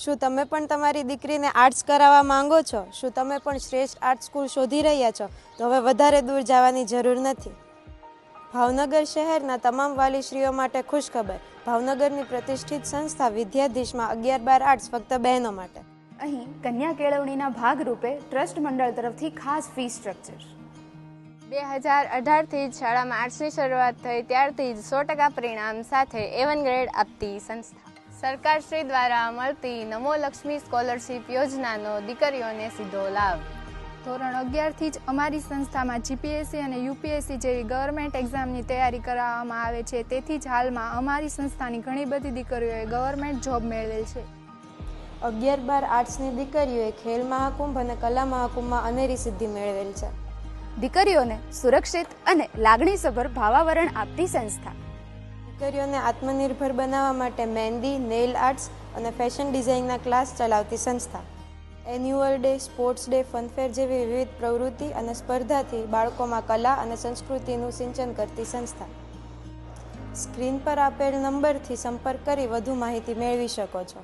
શું તમે પણ તમારી દીકરીને આર્ટ્સ કરાવવા માંગો છો? શું તમે પણ શ્રેષ્ઠ આર્ટ સ્કૂલ શોધી રહ્યા છો? તો હવે વધારે દૂર જવાની જરૂર નથી. ભાવનગર શહેરના તમામ વાલીશ્રીઓ માટે ખુશખબર. ભાવનગરની પ્રતિષ્ઠિત સંસ્થા વિદ્યાધીશમાં 11-12 આર્ટ્સ ફક્ત બહેનો માટે. અહીં કન્યા કેળવણીના ભાગરૂપે ટ્રસ્ટ મંડળ તરફથી ખાસ ફી સ્ટ્રક્ચર. 2018થી જ શાળામાં આર્ટ્સની શરૂઆત થઈ ત્યારથી જ 100% પરિણામ સાથે A1 ગ્રેડ આપતી સંસ્થા. સરકારશ્રી દ્વારા મળતી નમો લક્ષ્મી સ્કોલરશિપ યોજનાનો દીકરીઓને સીધો લાભ. ધોરણ 11થી જ અમારી સંસ્થામાં GPSC અને UPSC જેવી ગવર્મેન્ટ એક્ઝામની તૈયારી કરાવવામાં આવે છે. તેથી જ હાલમાં અમારી સંસ્થાની ઘણી બધી દીકરીઓએ ગવર્મેન્ટ જોબ મેળવેલ છે. 11-12 આર્ટ્સની દીકરીઓએ ખેલ મહાકુંભ અને કલા મહાકુંભમાં અનેરી સિદ્ધિ મેળવેલ છે. દીકરીઓને સુરક્ષિત અને લાગણીસભર ભાવાવરણ આપતી સંસ્થા. દીકરીઓને આત્મનિર્ભર બનાવવા માટે મહેંદી, નેઇલ આર્ટ્સ અને ફેશન ડિઝાઇનના ક્લાસ ચલાવતી સંસ્થા. Annual day, sports day, fun fair જેવી વિવિધ પ્રવૃત્તિ અને સ્પર્ધાથી બાળકોમાં કલા અને સંસ્કૃતિનું સિંચન કરતી સંસ્થા. સ્ક્રીન પર આપેલ નંબરથી સંપર્ક કરી વધુ માહિતી મેળવી શકો છો.